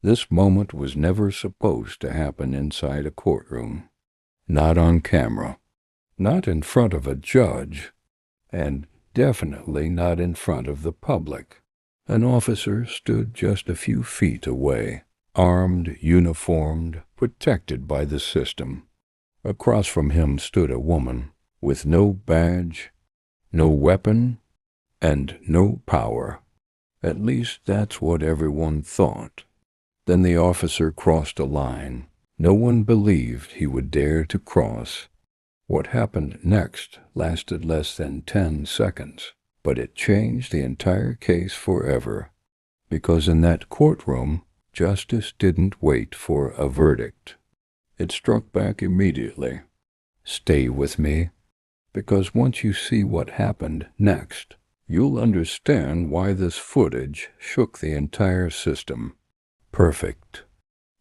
This moment was never supposed to happen inside a courtroom. Not on camera. Not in front of a judge. And definitely not in front of the public. An officer stood just a few feet away, armed, uniformed, protected by the system. Across from him stood a woman, with no badge, no weapon, and no power. At least that's what everyone thought. Then the officer crossed a line. No one believed he would dare to cross. What happened next lasted less than 10 seconds, but it changed the entire case forever. Because in that courtroom, justice didn't wait for a verdict. It struck back immediately. Stay with me, because once you see what happened next, you'll understand why this footage shook the entire system. Perfect.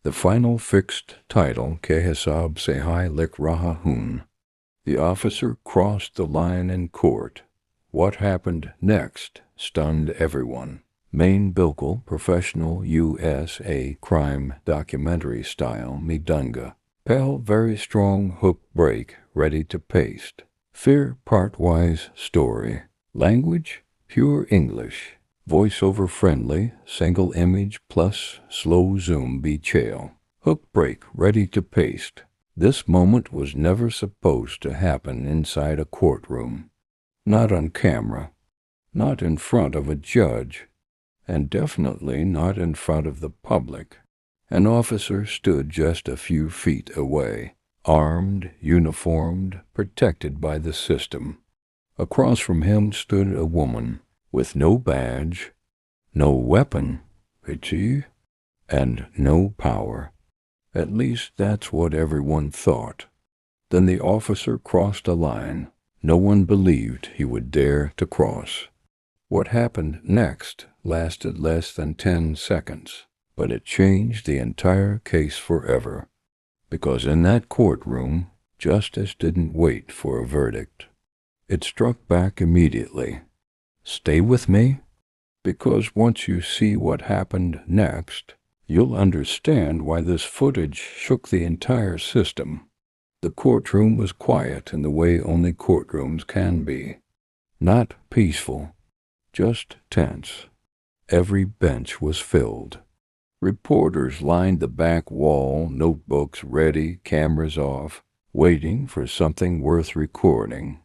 The final fixed title, Que Hisab Sehai Lik Raha Hun. The officer crossed the line in court. What happened next stunned everyone. Main Bilkul, professional USA crime documentary style, Midunga. Pale, very strong hook break, ready to paste. Fear part-wise story. Language, pure English. Voiceover friendly, single image plus slow zoom chail. Hook break, ready to paste. This moment was never supposed to happen inside a courtroom. Not on camera. Not in front of a judge. And definitely not in front of the public. An officer stood just a few feet away, armed, uniformed, protected by the system. Across from him stood a woman, with no badge, no weapon, and no power. At least that's what everyone thought. Then the officer crossed a line. No one believed he would dare to cross. What happened next lasted less than 10 seconds, but it changed the entire case forever. Because in that courtroom, justice didn't wait for a verdict. It struck back immediately. Stay with me? Because once you see what happened next, you'll understand why this footage shook the entire system. The courtroom was quiet in the way only courtrooms can be. Not peaceful, just tense. Every bench was filled. Reporters lined the back wall, notebooks ready, cameras off, waiting for something worth recording.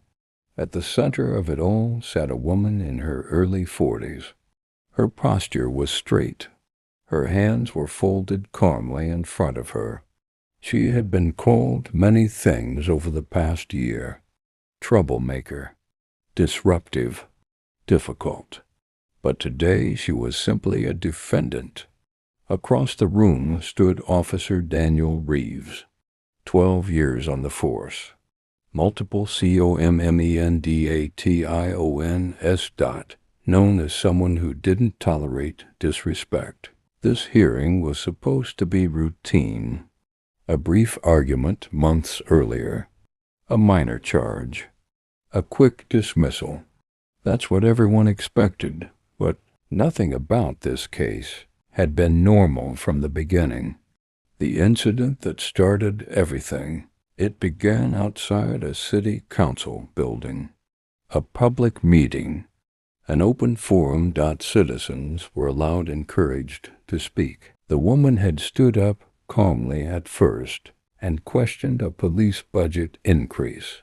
At the center of it all sat a woman in her early 40s. Her posture was straight. Her hands were folded calmly in front of her. She had been called many things over the past year. Troublemaker, disruptive, difficult. But today she was simply a defendant. Across the room stood Officer Daniel Reeves, 12 years on the force. Multiple COMMENDATIONS. Known as someone who didn't tolerate disrespect. This hearing was supposed to be routine. A brief argument months earlier. A minor charge. A quick dismissal. That's what everyone expected, but nothing about this case had been normal from the beginning. The incident that started everything, it began outside a city council building. A public meeting. An open forum. Citizens were allowed, encouraged to speak. The woman had stood up calmly at first and questioned a police budget increase.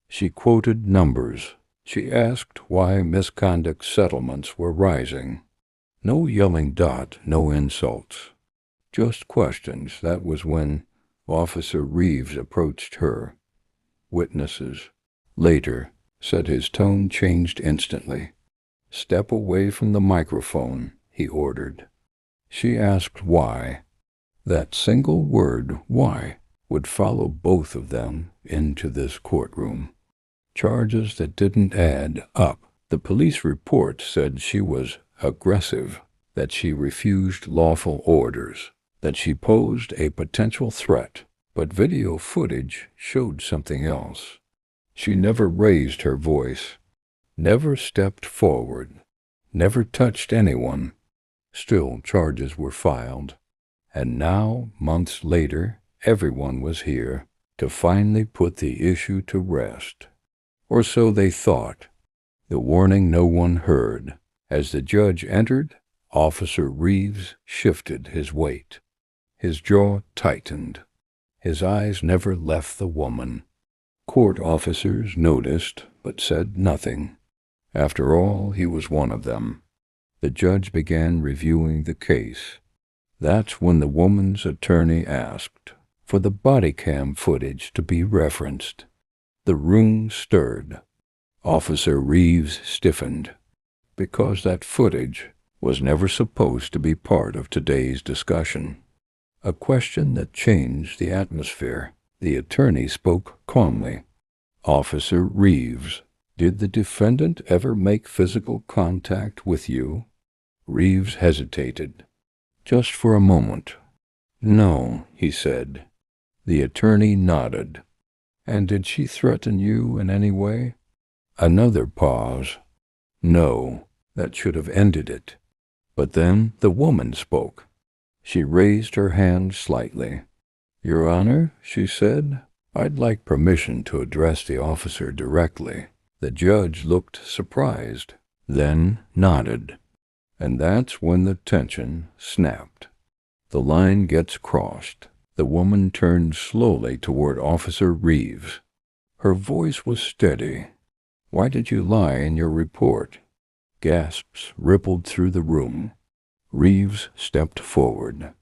She quoted numbers. She asked why misconduct settlements were rising. No yelling. No insults. Just questions. That was when Officer Reeves approached her. Witnesses. Later, said his tone changed instantly. Step away from the microphone, he ordered. She asked why. That single word, why, would follow both of them into this courtroom. Charges that didn't add up. The police report said she was aggressive, that she refused lawful orders, that she posed a potential threat, but video footage showed something else. She never raised her voice, never stepped forward, never touched anyone. Still, charges were filed. And now, months later, everyone was here to finally put the issue to rest. Or so they thought. The warning no one heard. As the judge entered, Officer Reeves shifted his weight. His jaw tightened. His eyes never left the woman. Court officers noticed, but said nothing. After all, he was one of them. The judge began reviewing the case. That's when the woman's attorney asked for the body cam footage to be referenced. The room stirred. Officer Reeves stiffened, because that footage was never supposed to be part of today's discussion. A question that changed the atmosphere. The attorney spoke calmly. Officer Reeves, did the defendant ever make physical contact with you? Reeves hesitated, just for a moment. No, he said. The attorney nodded. And did she threaten you in any way? Another pause. No, that should have ended it. But then the woman spoke. She raised her hand slightly. Your Honor, she said, I'd like permission to address the officer directly. The judge looked surprised, then nodded. And that's when the tension snapped. The line gets crossed. The woman turned slowly toward Officer Reeves. Her voice was steady. Why did you lie in your report? Gasps rippled through the room. Reeves stepped forward.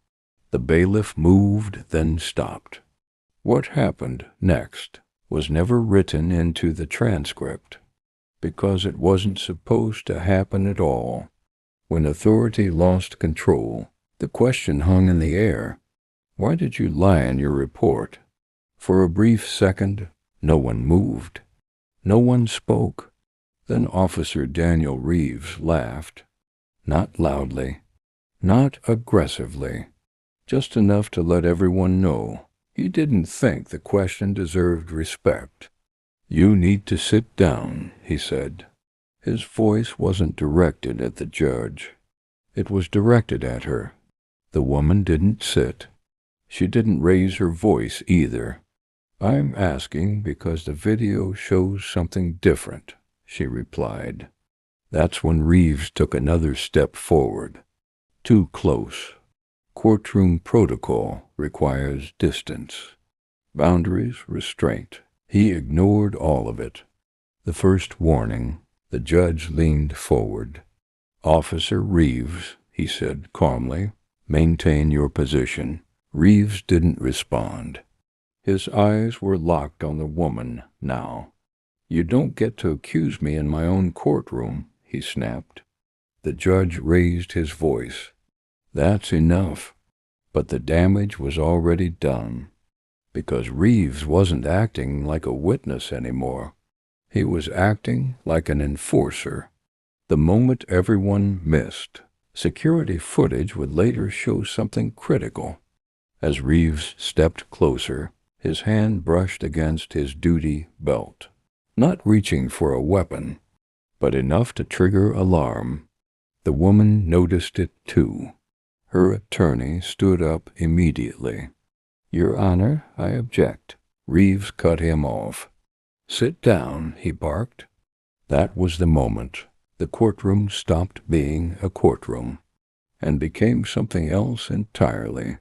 The bailiff moved, then stopped. What happened next was never written into the transcript, because it wasn't supposed to happen at all. When authority lost control, the question hung in the air. Why did you lie in your report? For a brief second, no one moved. No one spoke. Then Officer Daniel Reeves laughed. Not loudly, not aggressively, just enough to let everyone know he didn't think the question deserved respect. You need to sit down, he said. His voice wasn't directed at the judge. It was directed at her. The woman didn't sit. She didn't raise her voice either. I'm asking because the video shows something different, she replied. That's when Reeves took another step forward. Too close. Courtroom protocol requires distance. Boundaries, restraint. He ignored all of it. The first warning, the judge leaned forward. Officer Reeves, he said calmly, maintain your position. Reeves didn't respond. His eyes were locked on the woman now. You don't get to accuse me in my own courtroom, he snapped. The judge raised his voice. That's enough. But the damage was already done, because Reeves wasn't acting like a witness anymore. He was acting like an enforcer. The moment everyone missed, security footage would later show something critical. As Reeves stepped closer, his hand brushed against his duty belt, not reaching for a weapon, but enough to trigger alarm. The woman noticed it too. Her attorney stood up immediately. Your Honor, I object. Reeves cut him off. Sit down, he barked. That was the moment. The courtroom stopped being a courtroom and became something else entirely.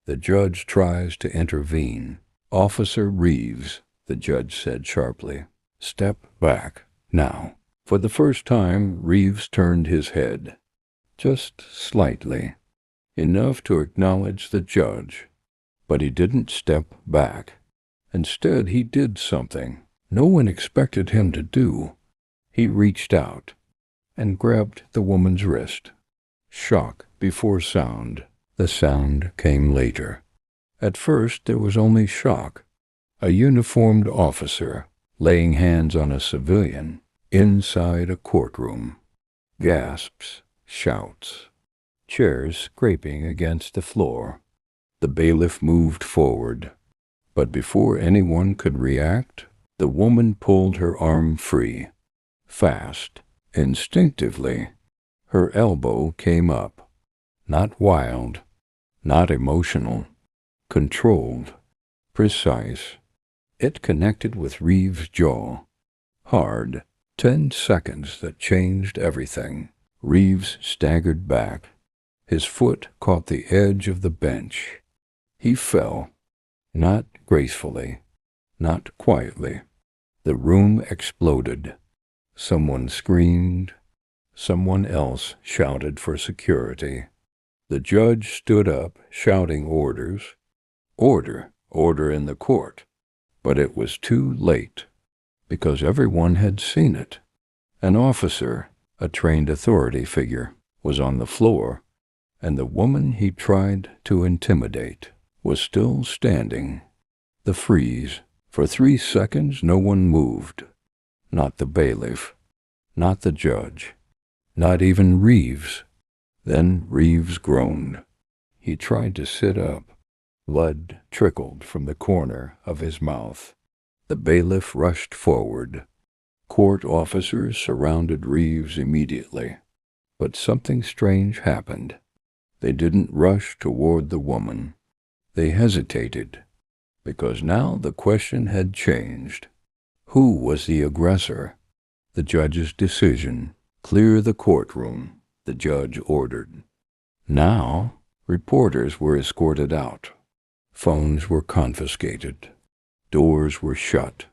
The judge tries to intervene. Officer Reeves, the judge said sharply, step back, now. For the first time, Reeves turned his head, just slightly, enough to acknowledge the judge. But he didn't step back. Instead, he did something no one expected him to do. He reached out and grabbed the woman's wrist. Shock before sound. The sound came later. At first, there was only shock. A uniformed officer laying hands on a civilian inside a courtroom. Gasps, shouts, chairs scraping against the floor. The bailiff moved forward. But before anyone could react, the woman pulled her arm free. Fast, instinctively, her elbow came up. Not wild, Not emotional, controlled, precise. It connected with Reeves' jaw. Hard. 10 seconds that changed everything. Reeves staggered back. His foot caught the edge of the bench. He fell. Not gracefully, not quietly. The room exploded. Someone screamed. Someone else shouted for security. The judge stood up, shouting orders. Order, order in the court. But it was too late, because everyone had seen it. An officer, a trained authority figure, was on the floor, and the woman he tried to intimidate was still standing. The freeze. For 3 seconds no one moved. Not the bailiff, not the judge, not even Reeves. Then Reeves groaned. He tried to sit up. Blood trickled from the corner of his mouth. The bailiff rushed forward. Court officers surrounded Reeves immediately. But something strange happened. They didn't rush toward the woman. They hesitated, because now the question had changed. Who was the aggressor? The judge's decision. Clear the courtroom, the judge ordered. Now, reporters were escorted out. Phones were confiscated. Doors were shut.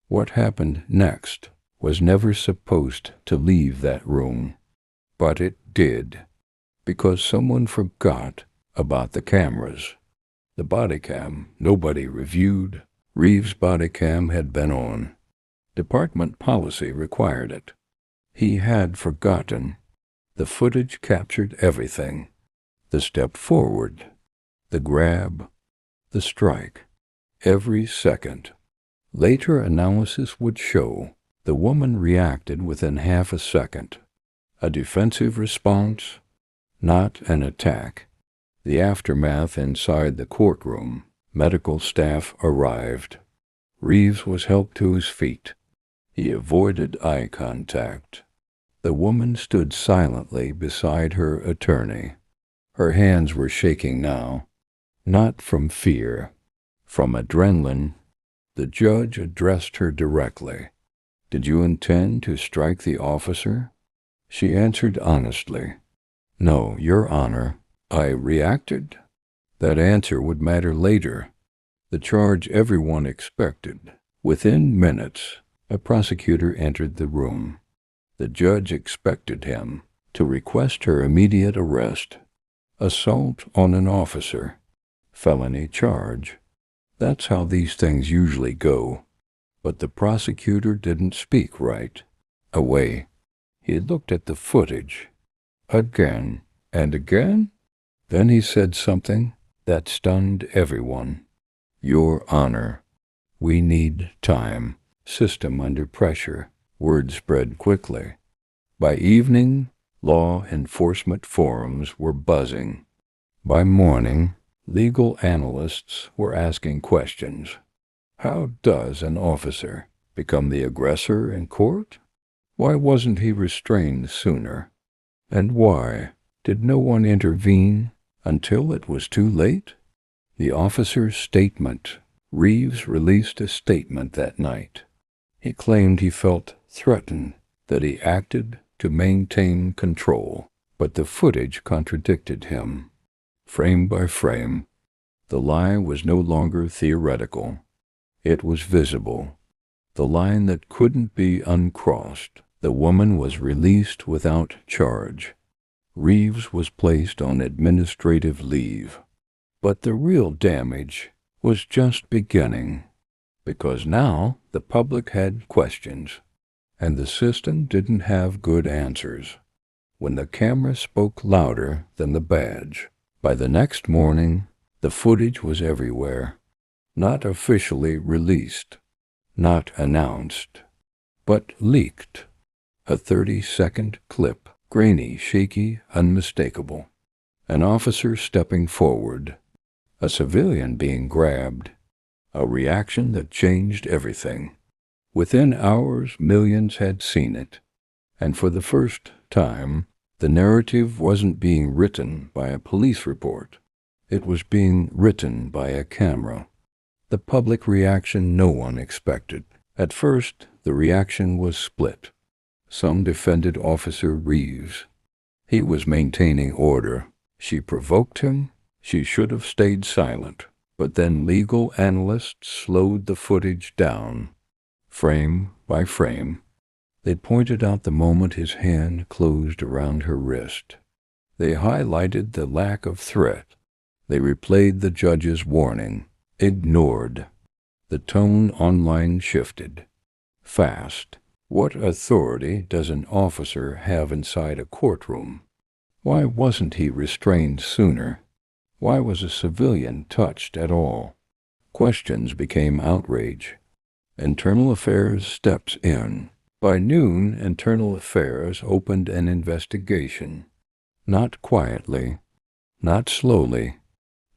What happened next was never supposed to leave that room. But it did, because someone forgot about the cameras. The body cam nobody reviewed. Reeves' body cam had been on. Department policy required it. He had forgotten. The footage captured everything. The step forward, the grab, the strike, every second. Later analysis would show the woman reacted within half a second. A defensive response, not an attack. The aftermath inside the courtroom. Medical staff arrived. Reeves was helped to his feet. He avoided eye contact. The woman stood silently beside her attorney. Her hands were shaking now, not from fear, from adrenaline. The judge addressed her directly. "Did you intend to strike the officer?" She answered honestly, "No, Your Honor. I reacted." That answer would matter later. The charge everyone expected. Within minutes, a prosecutor entered the room. The judge expected him to request her immediate arrest. Assault on an officer. Felony charge. That's how these things usually go. But the prosecutor didn't speak right away. He looked at the footage. Again and again. Then he said something that stunned everyone. "Your Honor, we need time." System under pressure. Word spread quickly. By evening, law enforcement forums were buzzing. By morning, legal analysts were asking questions. How does an officer become the aggressor in court? Why wasn't he restrained sooner? And why did no one intervene until it was too late? The officer's statement. Reeves released a statement that night. He claimed he felt threatened, that he acted to maintain control, but the footage contradicted him. Frame by frame, the lie was no longer theoretical. It was visible. The line that couldn't be uncrossed. The woman was released without charge. Reeves was placed on administrative leave. But the real damage was just beginning, because now the public had questions, and the system didn't have good answers. When the camera spoke louder than the badge, by the next morning, the footage was everywhere. Not officially released, not announced, but leaked. A 30-second clip, grainy, shaky, unmistakable. An officer stepping forward, a civilian being grabbed, a reaction that changed everything. Within hours, millions had seen it, and for the first time, the narrative wasn't being written by a police report. It was being written by a camera. The public reaction no one expected. At first, the reaction was split. Some defended Officer Reeves. He was maintaining order. She provoked him. She should have stayed silent. But then legal analysts slowed the footage down, frame by frame. They pointed out the moment his hand closed around her wrist. They highlighted the lack of threat. They replayed the judge's warning. Ignored. The tone online shifted. Fast. What authority does an officer have inside a courtroom? Why wasn't he restrained sooner? Why was a civilian touched at all? Questions became outrage. Internal Affairs steps in. By noon, Internal Affairs opened an investigation. Not quietly, not slowly.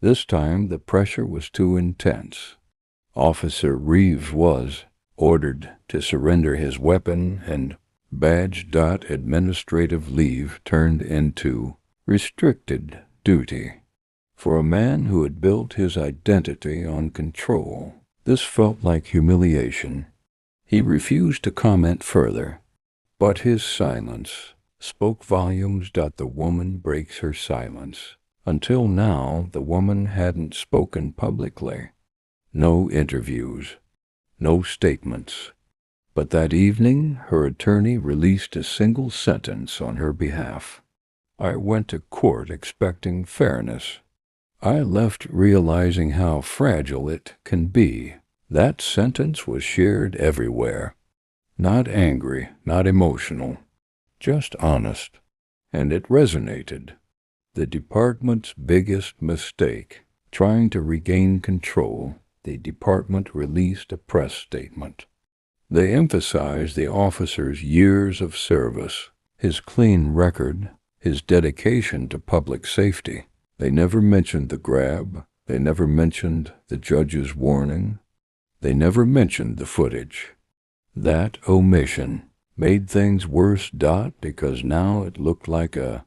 This time the pressure was too intense. Officer Reeves was ordered to surrender his weapon, and badge. Administrative leave turned into restricted duty. For a man who had built his identity on control, this felt like humiliation. He refused to comment further, but his silence spoke volumes. The woman breaks her silence. Until now, the woman hadn't spoken publicly. No interviews, no statements. But that evening, her attorney released a single sentence on her behalf. I went to court expecting fairness. I left realizing how fragile it can be. That sentence was shared everywhere. Not angry, not emotional, just honest. And it resonated. The department's biggest mistake. Trying to regain control, the department released a press statement. They emphasized the officer's years of service, his clean record, his dedication to public safety. They never mentioned the grab. They never mentioned the judge's warning. They never mentioned the footage. That omission made things worse. Because now it looked like a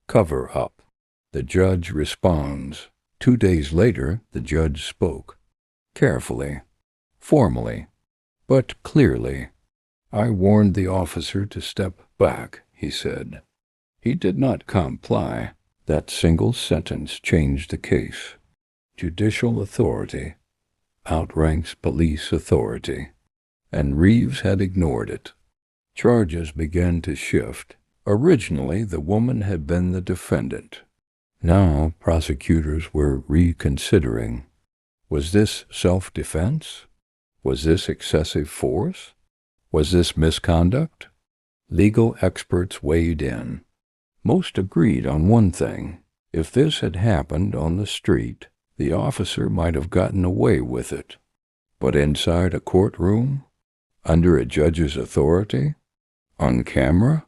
cover-up. The judge responds. 2 days later, the judge spoke. Carefully, formally, but clearly. I warned the officer to step back, he said. He did not comply. That single sentence changed the case. Judicial authority outranks police authority, and Reeves had ignored it. Charges began to shift. Originally, the woman had been the defendant. Now, prosecutors were reconsidering. Was this self-defense? Was this excessive force? Was this misconduct? Legal experts weighed in. Most agreed on one thing. If this had happened on the street, the officer might have gotten away with it. But inside a courtroom, under a judge's authority, on camera,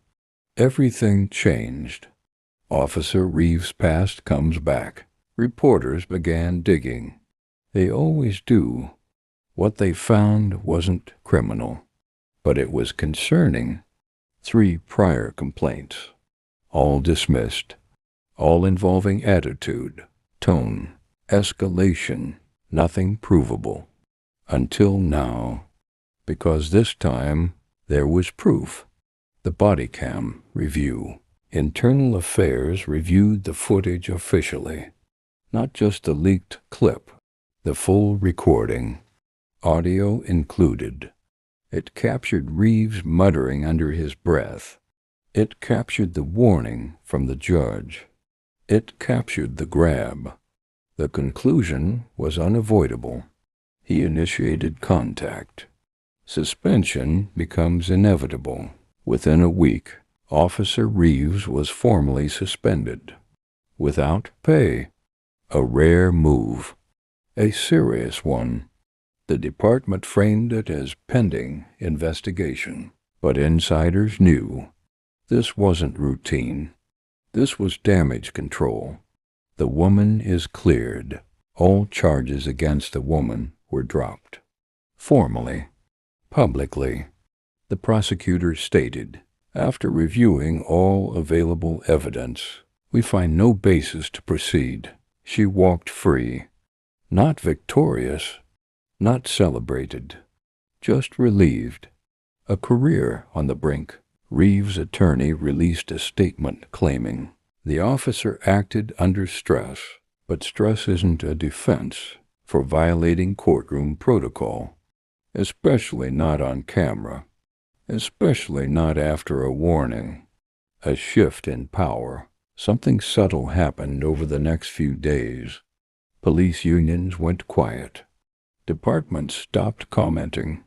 everything changed. Officer Reeves' past comes back. Reporters began digging. They always do. What they found wasn't criminal, but it was concerning. 3 prior complaints. All dismissed, all involving attitude, tone, escalation, nothing provable. Until now, because this time there was proof. The body cam review. Internal Affairs reviewed the footage officially, not just the leaked clip, the full recording, audio included. It captured Reeves muttering under his breath. It captured the warning from the judge. It captured the grab. The conclusion was unavoidable. He initiated contact. Suspension becomes inevitable. Within a week, Officer Reeves was formally suspended. Without pay. A rare move. A serious one. The department framed it as pending investigation. But insiders knew. This wasn't routine. This was damage control. The woman is cleared. All charges against the woman were dropped. Formally, publicly, the prosecutor stated, after reviewing all available evidence, we find no basis to proceed. She walked free, not victorious, not celebrated, just relieved. A career on the brink. Reeves' attorney released a statement claiming, "The officer acted under stress, but stress isn't a defense for violating courtroom protocol, especially not on camera, especially not after a warning." A shift in power. Something subtle happened over the next few days. Police unions went quiet. Departments stopped commenting.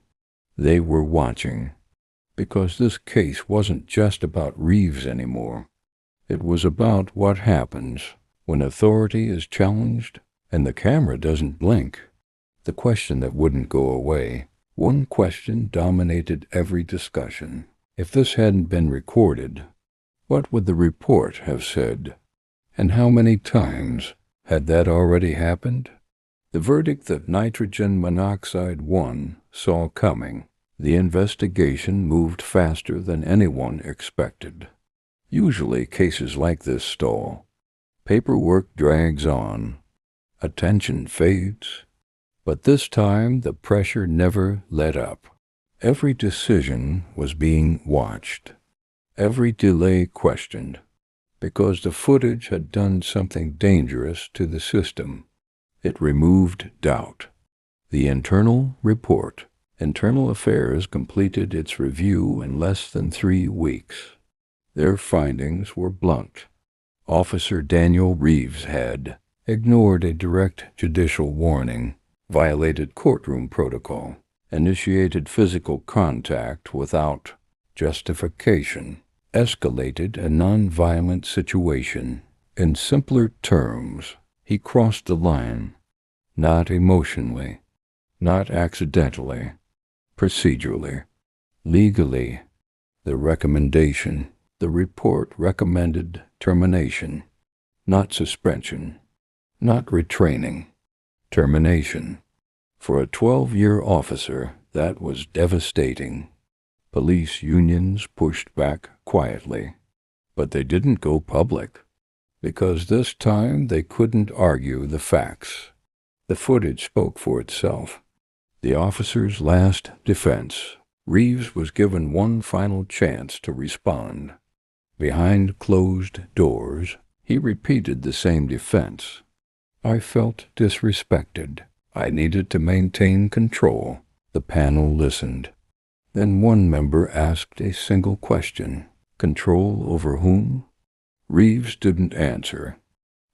They were watching, because this case wasn't just about Reeves anymore. It was about what happens when authority is challenged and the camera doesn't blink. The question that wouldn't go away. One question dominated every discussion. If this hadn't been recorded, what would the report have said? And how many times had that already happened? The verdict that nitrogen monoxide 1 saw coming. The investigation moved faster than anyone expected. Usually cases like this stall. Paperwork drags on. Attention fades. But this time the pressure never let up. Every decision was being watched. Every delay questioned, because the footage had done something dangerous to the system. It removed doubt. The internal report. Internal Affairs completed its review in less than 3 weeks. Their findings were blunt. Officer Daniel Reeves had ignored a direct judicial warning, violated courtroom protocol, initiated physical contact without justification, escalated a nonviolent situation. In simpler terms, he crossed the line, not emotionally, not accidentally, procedurally, legally. The recommendation, the report recommended termination, not suspension, not retraining, termination. For a 12-year officer, that was devastating. Police unions pushed back quietly, but they didn't go public, because this time they couldn't argue the facts. The footage spoke for itself. The officer's last defense. Reeves was given one final chance to respond. Behind closed doors, he repeated the same defense. "I felt disrespected. I needed to maintain control." The panel listened. Then one member asked a single question. Control over whom? Reeves didn't answer.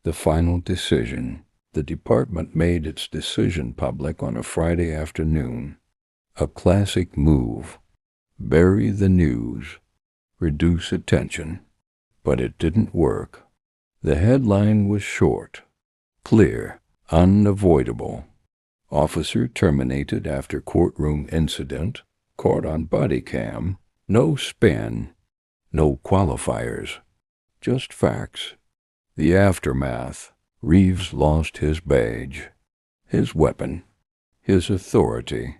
The final decision. The department made its decision public on a Friday afternoon. A classic move. Bury the news. Reduce attention. But it didn't work. The headline was short, clear, unavoidable. Officer terminated after courtroom incident, caught on body cam. No spin, no qualifiers, just facts. The aftermath. Reeves lost his badge, his weapon, his authority.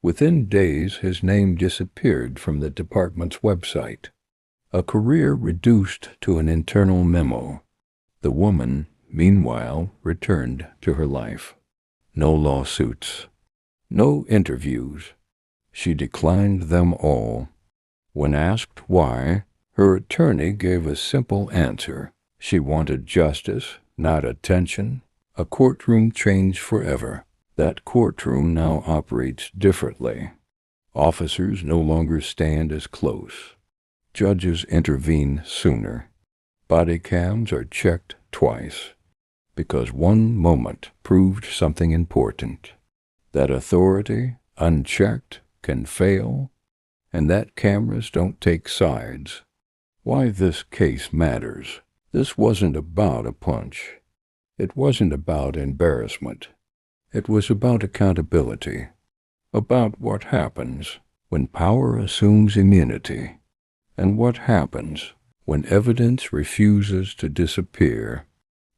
Within days, his name disappeared from the department's website. A career reduced to an internal memo. The woman, meanwhile, returned to her life. No lawsuits, no interviews. She declined them all. When asked why, her attorney gave a simple answer. She wanted justice, not attention. A courtroom changed forever. That courtroom now operates differently. Officers no longer stand as close. Judges intervene sooner. Body cams are checked twice, because one moment proved something important. That authority, unchecked, can fail, and that cameras don't take sides. Why this case matters. This wasn't about a punch. It wasn't about embarrassment. It was about accountability, about what happens when power assumes immunity, and what happens when evidence refuses to disappear.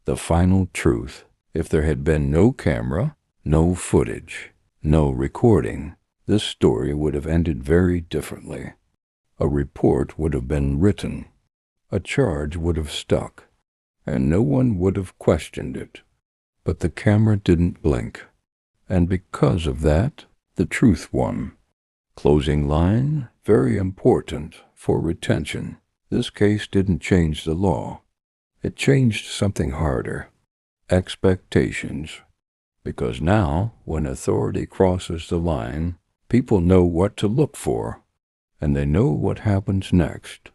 The final truth. If there had been no camera, no footage, no recording, this story would have ended very differently. A report would have been written. A charge would have stuck, and no one would have questioned it. But the camera didn't blink, and because of that, the truth won. Closing line, very important for retention. This case didn't change the law. It changed something harder. Expectations. Because now, when authority crosses the line, people know what to look for, and they know what happens next.